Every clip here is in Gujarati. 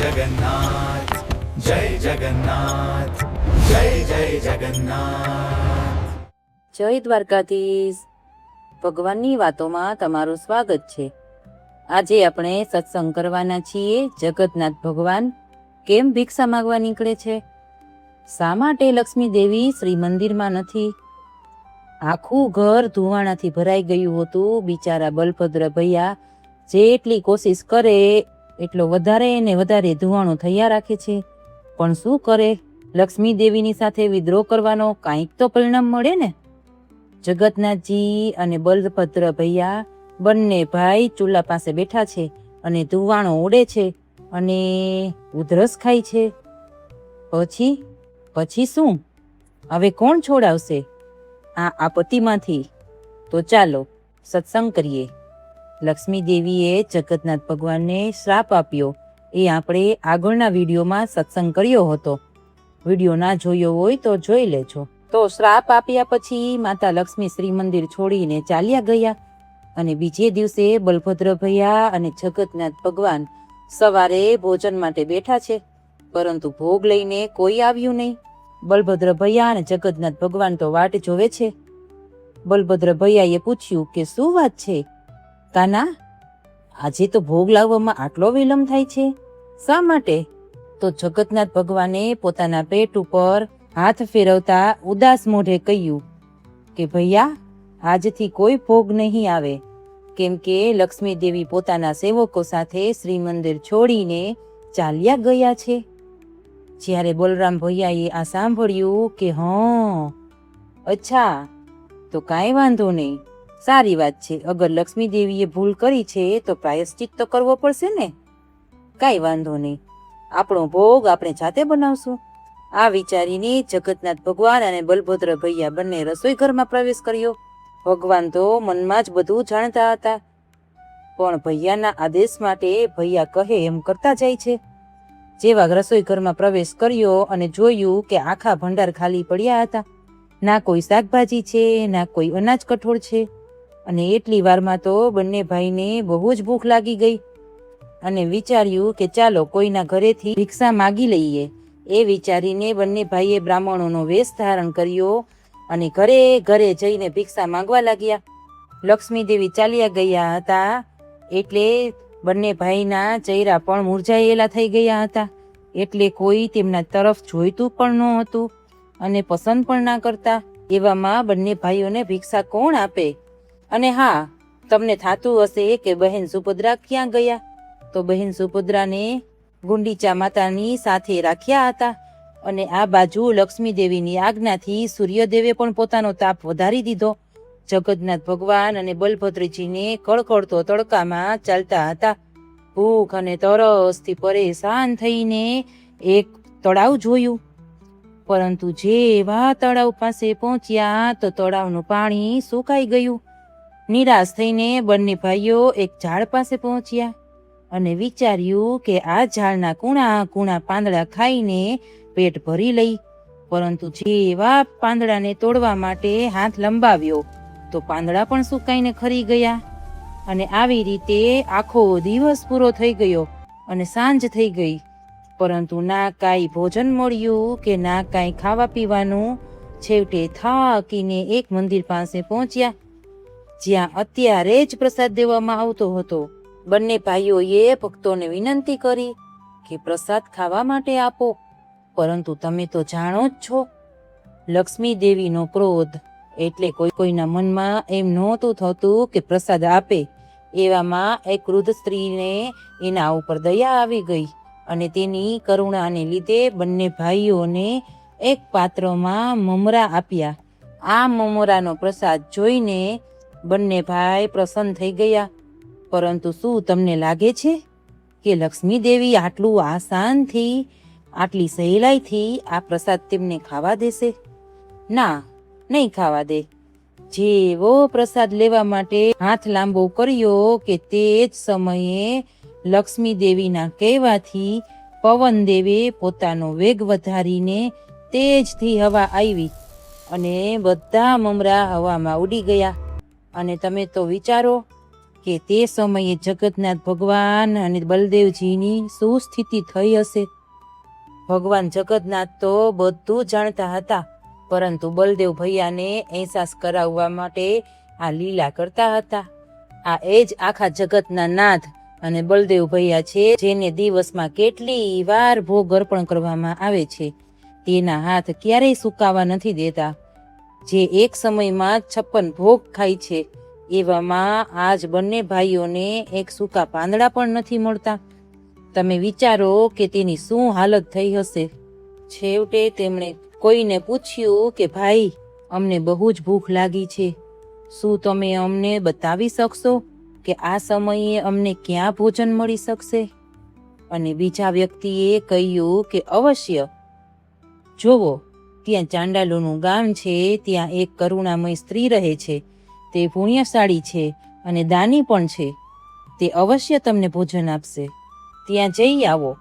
जगन्नाथ जय जगन्नाथ जय जय जगन्नाथ। જય દ્વારકાધીશ। ભગવાનની વાતોમાં તમારું સ્વાગત છે। આજે આપણે સત્સંગ કરવાના છીએ જગન્નાથ ભગવાન કેમ ભિક્ષા માંગવા નીકળે છે, શા માટે લક્ષ્મી દેવી શ્રી મંદિરમાં નથી। આખું ઘર ધુવાણાથી ભરાઈ ગયું હતું। બિચારા બલભદ્ર ભૈયા જેટલી કોશિશ કરે એટલો વધારે ને વધારે ધુવાણું થયા રાખે છે, પણ શું કરે, લક્ષ્મી દેવીની સાથે વિદ્રોહ કરવાનો કાંઈક તો પરિણામ મળે ને। જગન્નાથજી અને બલભદ્ર ભૈયા બંને ભાઈ ચૂલા પાસે બેઠા છે અને ધુવાણો ઉડે છે અને ઉધરસ ખાય છે। પછી શું? હવે કોણ છોડાવશે આ આપત્તિમાંથી? તો ચાલો સત્સંગ કરીએ। લક્ષ્મી દેવીએ જગન્નાથ ભગવાનને શ્રાપ આપ્યો એ આપણે આગળના વિડીયોમાં સત્સંગ કર્યો હતો। વિડીયો ના જોયો હોય તો જોઈ લેજો। તો શ્રાપ આપ્યા પછી માતા લક્ષ્મી શ્રી મંદિર છોડીને ચાલ્યા ગયા અને બીજે દિવસે બલભદ્ર ભૈયા અને જગન્નાથ ભગવાન સવારે ભોજન માટે બેઠા છે, પરંતુ ભોગ લઈને કોઈ આવ્યું નહીં। બલભદ્ર ભૈયા અને જગન્નાથ ભગવાન તો વાટ જોવે છે। બલભદ્ર ભૈયાએ પૂછ્યું કે શું વાત છે કાના, આજે તો ભોગ લાવવામાં આટલો વિલંબ થાય છે, શા માટે? તો જગન્નાથ ભગવાને પોતાના પેટ ઉપર હાથ ફેરવતા ઉદાસ મોઢે કહ્યું કે ભૈયા, આજથી કોઈ ભોગ નહીં આવે, કેમ કે લક્ષ્મી દેવી પોતાના સેવકો સાથે શ્રી મંદિર છોડીને ચાલ્યા ગયા છે। જ્યારે બલરામ ભૈયાએ આ સાંભળ્યું કે અચ્છા, તો કાંઈ વાંધો નહીં, સારી વાત છે, અગર લક્ષ્મી દેવીએ ભૂલ કરી છે તો પ્રાયશ્ચિત તો કરવો પડશે ને, કાંઈ વાંધો નહીં, આપણો ભોગ આપણે જાતે બનાવશું। આ વિચારીને જગન્નાથ ભગવાન અને બલભદ્ર ભૈયા બંને રસોઈ ઘરમાં પ્રવેશ કર્યો। ભગવાન તો મનમાં જ બધું જાણતા હતા, પણ ભૈયાના આદેશ માટે ભૈયા કહે એમ કરતા જાય છે। જેવા રસોઈ ઘરમાં પ્રવેશ કર્યો અને જોયું કે આખા ભંડાર ખાલી પડ્યા હતા, ના કોઈ શાકભાજી છે, ના કોઈ અનાજ કઠોળ છે, અને એટલી વારમાં તો બંને ભાઈને બહુ જ ભૂખ લાગી ગઈ અને વિચાર્યું કે ચાલો કોઈના ઘરેથી ભિક્ષા માગી લઈએ। એ વિચારીને બંને ભાઈએ બ્રાહ્મણોનો વેશ ધારણ કર્યો અને ઘરે ઘરે જઈને ભિક્ષા માંગવા લાગ્યા। લક્ષ્મી દેવી ચાલ્યા ગયા હતા એટલે બંને ભાઈના ચહેરા પણ મુરઝાયેલા થઈ ગયા હતા, એટલે કોઈ તેમના તરફ જોઈતું પણ ન હતું અને પસંદ પણ ના કરતા। એવામાં બંને ભાઈઓને ભિક્ષા કોણ આપે? અને હા, તમને થાતું હશે કે બહેન સુભદ્રા ક્યાં ગયા? તો બહેન સુભદ્રાને ગુંડીચા માતાની સાથે રાખ્યા હતા અને આ બાજુ લક્ષ્મી દેવીની આજ્ઞાથી સૂર્યદેવે પણ પોતાનો તાપ વધારી દીધો। જગન્નાથ ભગવાન અને બલભદ્રજીને કળકળતો તડકામાં ચાલતા હતા। ભૂખ અને તરસથી પરેશાન થઈને એક તળાવ જોયું, પરંતુ જેવા તળાવ પાસે પહોંચ્યા તો તળાવનું પાણી સુકાઈ ગયું। નિરાશ થઈને બંને ભાઈઓ એક ઝાડ પાસે પહોંચ્યા અને વિચાર્યું કે આ ઝાડના કૂણા કૂણા પાંદડા ખાઈને પેટ ભરી લઈ, પરંતુ જેવા પાંદડાને તોડવા માટે હાથ લંબાવ્યો તો પાંદડા પણ સુકાઈને ખરી ગયા અને આવી રીતે આખો દિવસ પૂરો થઈ ગયો અને સાંજ થઈ ગઈ, પરંતુ ના કાંઈ ભોજન મળ્યું કે ના કાંઈ ખાવા પીવાનું। છેવટે થાકીને એક મંદિર પાસે પહોંચ્યા જ્યાં અત્યારે જ પ્રસાદ દેવામાં આવતો હતો। બંને ભાઈઓએ ભક્તોને વિનંતી કરી કે પ્રસાદ ખાવા માટે આપો, પરંતુ તમે તો જાણો જ છો લક્ષ્મી દેવીનો ક્રોધ, એટલે કોઈના મનમાં એમ નહોતું થતું કે પ્રસાદ આપે। એવામાં એક વૃદ્ધ સ્ત્રીને એના ઉપર દયા આવી ગઈ અને તેની કરુણાને લીધે બંને ભાઈઓને એક પાત્રમાં મમરા આપ્યા। આ મમરાનો પ્રસાદ જોઈને બંને ભાઈ પ્રસન્ન થઈ ગયા, પરંતુ શું તમને લાગે છે કે લક્ષ્મી દેવી આટલું આસાનથી, આટલી સહેલાઈથી આ પ્રસાદ તેમને ખાવા દેશે? ના, નહીં ખાવા દે। જેવો પ્રસાદ લેવા માટે હાથ લાંબો કર્યો કે તે જ સમયે લક્ષ્મી દેવીના કહેવાથી પવન દેવે પોતાનો વેગ વધારીને તેજથી હવા આવી અને બધા મમરા હવામાં ઉડી ગયા। અને તમે તો વિચારો કે તે સમયે જગન્નાથ ભગવાન અને બલદેવજીની શું સ્થિતિ થઈ હશે. ભગવાન જગન્નાથ તો બધું જાણતા હતા, પરંતુ બલદેવ ભૈયાને અહેસાસ કરાવવા માટે આ લીલા કરતા હતા. આ એ જ આખા જગતના નાથ અને બલદેવ ભૈયા છે, જેને દિવસમાં કેટલી વાર ભોગ અર્પણ કરવામાં આવે છે. તેના હાથ ક્યારેય સુકાવા નથી દેતા. જે એક સમયમાં 56 ભોગ ખાય છે, એવામાં આજ બંને ભાઈઓને એક સૂકા પાંદડા પણ નથી મળતા. તમે વિચારો કે તેની શું હાલત થઈ હશે. છેવટે તેમણે કોઈને પૂછ્યું કે ભાઈ, અમને બહુ જ ભૂખ લાગી છે, શું તમે અમને બતાવી શકશો કે આ સમયે અમને ક્યાં ભોજન મળી શકશે? અને બીજા વ્યક્તિએ કહ્યું કે અવશ્ય. જોવો, ત્યાં ચાંડાલોનું ગામ છે, ત્યાં એક કરુણામય સ્ત્રી રહે છે. તે પુણ્યશાળી છે અને દાની પણ છે. તે અવશ્ય તમને ભોજન આપશે. ત્યાં જઈ આવો.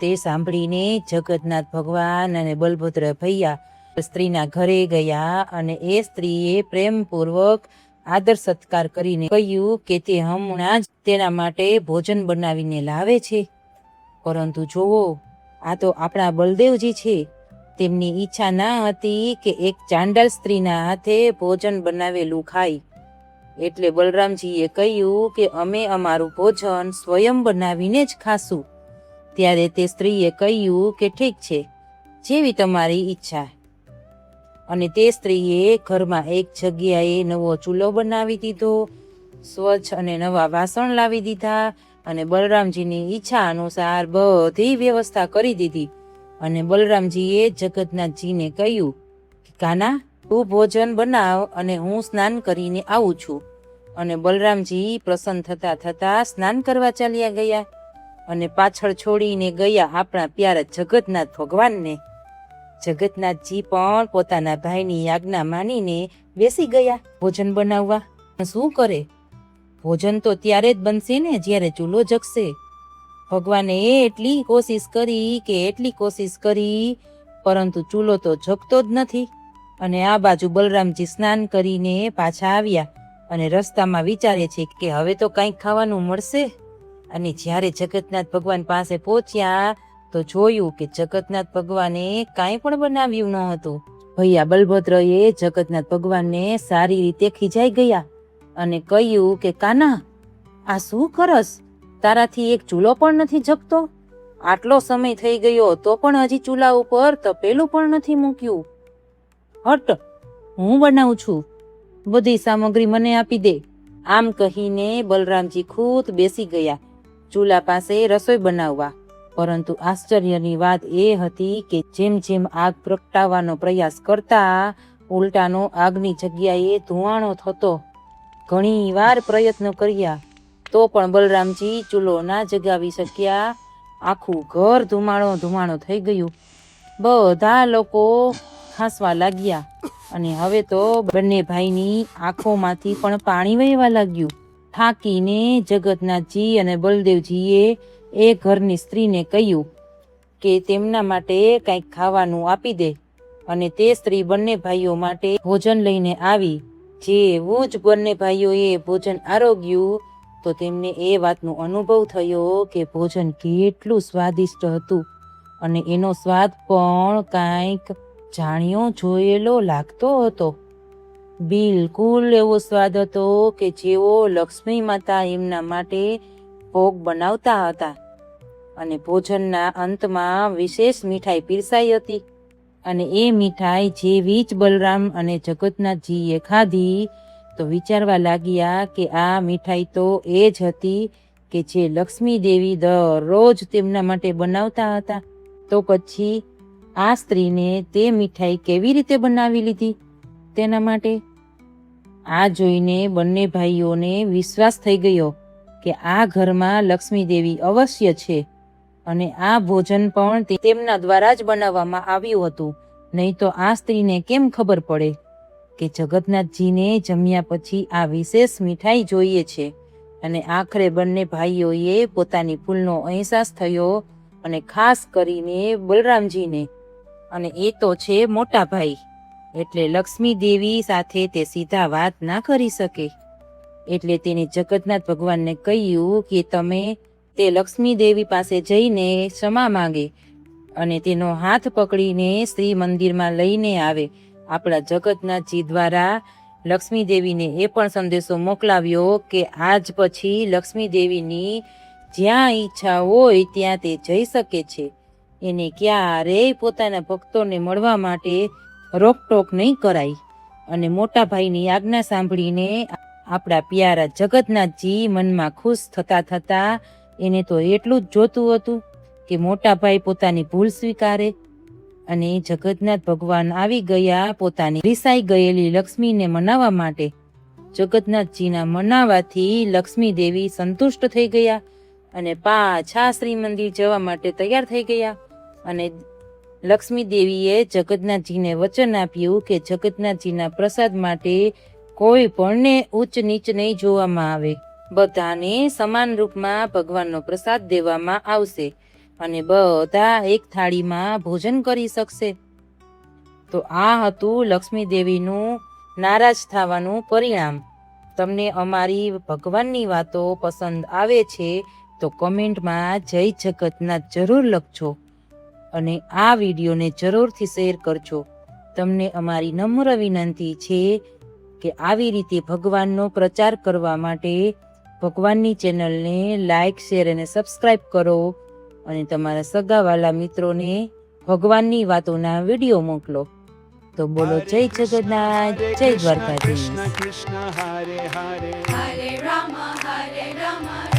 તે સાંભળીને જગન્નાથ ભગવાન અને બલભદ્ર ભૈયા સ્ત્રીના ઘરે ગયા અને એ સ્ત્રીએ પ્રેમપૂર્વક આદર સત્કાર કરીને કહ્યું કે તે હમણાં જ તેના માટે ભોજન બનાવીને લાવે છે. પરંતુ જોવો, આ તો આપણા બલદેવજી છે. તેમની ઈચ્છા ના હતી કે એક ચાંડાલ સ્ત્રીના હાથે ભોજન બનાવેલું ખાય. એટલે બલરામજીએ કહ્યું કે અમે અમારું ભોજન સ્વયં બનાવીને જ ખાશું. ત્યારે તે સ્ત્રીએ કહ્યું કે ઠીક છે, જેવી તમારી ઈચ્છા. અને તે સ્ત્રીએ ઘરમાં એક જગ્યાએ નવો ચૂલો બનાવી દીધો, સ્વચ્છ અને નવા વાસણ લાવી દીધા અને બલરામજીની ઈચ્છા અનુસાર બધી વ્યવસ્થા કરી દીધી. અને બલરામજીએ જગન્નાથજીને કહ્યું કે કાના, તું ભોજન બનાવ અને હું સ્નાન કરીને આવું છું. અને બલરામજી પ્રસન્ન થતા થતા સ્નાન કરવા ચાલ્યા ગયા અને પાછળ છોડીને ગયા આપણા પ્યારા જગન્નાથ ભગવાનને. જગન્નાથજી પણ પોતાના ભાઈની આજ્ઞા માનીને બેસી ગયા ભોજન બનાવવા. શું કરે? ભોજન તો ત્યારે જ બનશે ને જ્યારે ચૂલો જગશે. ભગવાને એટલી કોશિશ કરી, પરંતુ ચૂલો તો જગતો જ નથી. અને આ બાજુ બલરામજી સ્નાન કરીને પાછા આવ્યા અને રસ્તામાં વિચારે છે કે હવે તો કંઈક ખાવાનું મળશે. અને જ્યારે જગન્નાથ ભગવાન પાસે પહોંચ્યા તો જોયું કે જગન્નાથ ભગવાને કાંઈ પણ બનાવ્યું ન હતું. ભૈયા બલભદ્રએ જગન્નાથ ભગવાનને સારી રીતે ખીજાઈ ગયા અને કહ્યું કે કાના, આ શું કરસ? તારાથી એક ચૂલો પણ નથી જગતો. આટલો સમય થઈ ગયો તો પણ હજી ચૂલા ઉપર તપેલું પણ નથી મૂક્યું. હટ, હું બનાવું છું, બધી સામગ્રી મને આપી દે. આમ કહીને બલરામજી ખુદ બેસી ગયા ચૂલા પાસે રસોઈ બનાવવા. પરંતુ આશ્ચર્યની વાત એ હતી કે જેમ જેમ આગ પ્રગટાવવાનો પ્રયાસ કરતા, ઉલટાનો આગની જગ્યાએ ધુવાણો થતો. ઘણી વાર પ્રયત્ન કર્યા તો પણ બલરામજી ચૂલો ના જગાવી શક્યા. આખું ઘર ધુમાડો થઈ ગયું. બધા લોકો ખાંસવા લાગ્યા અને હવે તો બંને ભાઈની આંખોમાંથી પણ પાણી વહેવા લાગ્યું. થાકીને જગન્નાથજી અને બલદેવજીએ એ ઘરની સ્ત્રીને કહ્યું કે તેમના માટે કંઈક ખાવાનું આપી દે. અને તે સ્ત્રી બંને ભાઈઓ માટે ભોજન લઈને આવી. જેવું જ બંને ભાઈઓએ ભોજન આરોગ્યું તો તેમને એ વાતનો અનુભવ થયો કે ભોજન કેટલું સ્વાદિષ્ટ હતું અને એનો સ્વાદ પણ કાંઈક જાણ્યો જોયેલો લાગતો હતો. બિલકુલ એવો સ્વાદ હતો કે જેવો લક્ષ્મી માતા એમના માટે ભોગ બનાવતા હતા. અને ભોજનના અંતમાં વિશેષ મીઠાઈ પીરસાઈ હતી. અને એ મીઠાઈ જેવી જ બલરામ અને જગન્નાથજીએ ખાધી તો વિચારવા લાગ્યા કે આ મીઠાઈ તો એ જ હતી કે જે લક્ષ્મી દેવી દરરોજ તેમના માટે બનાવતા હતા. તો પછી આ સ્ત્રીને તે મીઠાઈ કેવી રીતે બનાવી લીધી તેના માટે? આ જોઈને બંને ભાઈઓને વિશ્વાસ થઈ ગયો કે આ ઘરમાં લક્ષ્મી દેવી અવશ્ય છે અને આ ભોજન પણ તેમના દ્વારા જ બનાવવામાં આવ્યું હતું. નહીં તો આ સ્ત્રીને કેમ ખબર પડે કે જગન્નાથજીને જમ્યા પછી આ વિશેષ મીઠાઈ જોઈએ છે? અને આખરે બંને ભાઈઓએ પોતાની ભૂલનો અહેસાસ થયો અને ખાસ કરીને બલરામજીને. અને એ તો છે મોટા ભાઈ, એટલે લક્ષ્મી દેવી સાથે તે સીધા વાત ના કરી શકે. એટલે તેને જગન્નાથ ભગવાનને કહ્યું કે તમે તે લક્ષ્મી દેવી પાસે જઈને ક્ષમા માંગે અને તેનો હાથ પકડીને શ્રી મંદિરમાં લઈને આવે. આપણા જગન્નાથજી દ્વારા લક્ષ્મી દેવીને એ પણ સંદેશો મોકલાવ્યો કે આજ પછી લક્ષ્મી દેવીની જ્યાં ઈચ્છા હોય ત્યાં તે જઈ શકે છે. એને ક્યારેય પોતાના ભક્તોને મળવા માટે રોકટોક નહીં કરાય. અને મોટા ભાઈની આજ્ઞા સાંભળીને આપણા પ્યારા જગન્નાથજી મનમાં ખુશ થતા એને તો એટલું જ જોતું હતું કે મોટા ભાઈ પોતાની ભૂલ સ્વીકારે. અને જગન્નાથ ભગવાન આવી ગયા પોતાની રિસાઈ ગયેલી લક્ષ્મીને મનાવવા માટે. જગન્નાથજીના મનાવાથી લક્ષ્મી દેવી સંતુષ્ટ થઈ ગયા અને પાછા શ્રી મંદિર જવા માટે તૈયાર થઈ ગયા. અને લક્ષ્મી દેવીએ જગન્નાથજીને વચન આપ્યું કે જગન્નાથજીના પ્રસાદ માટે કોઈ પણને ઉચ્ચ નીચ નહીં જોવામાં આવે. બધાને સમાન રૂપમાં ભગવાનનો પ્રસાદ દેવામાં આવશે અને બધા એક થાળીમાં ભોજન કરી શકશે. તો આ હતું લક્ષ્મી દેવીનું નારાજ થવાનું પરિણામ. તમને અમારી ભગવાનની વાતો પસંદ આવે છે તો કોમેન્ટમાં જય જગન્નાથ જરૂર લખજો અને આ વિડીયોને જરૂરથી શેર કરજો. તમને અમારી નમ્ર વિનંતી છે કે આવી રીતે ભગવાનનો પ્રચાર કરવા માટે ભગવાનની ચેનલને લાઈક, શેર અને સબસ્ક્રાઈબ કરો અને તમારા સગાવાલા મિત્રોને ભગવાનની વાતોના વિડીયો મોકલો. તો બોલો જય જગન્નાથ, જય Dwarkadhish. Krishna Krishna Hare Hare Hare Rama, Hare Rama,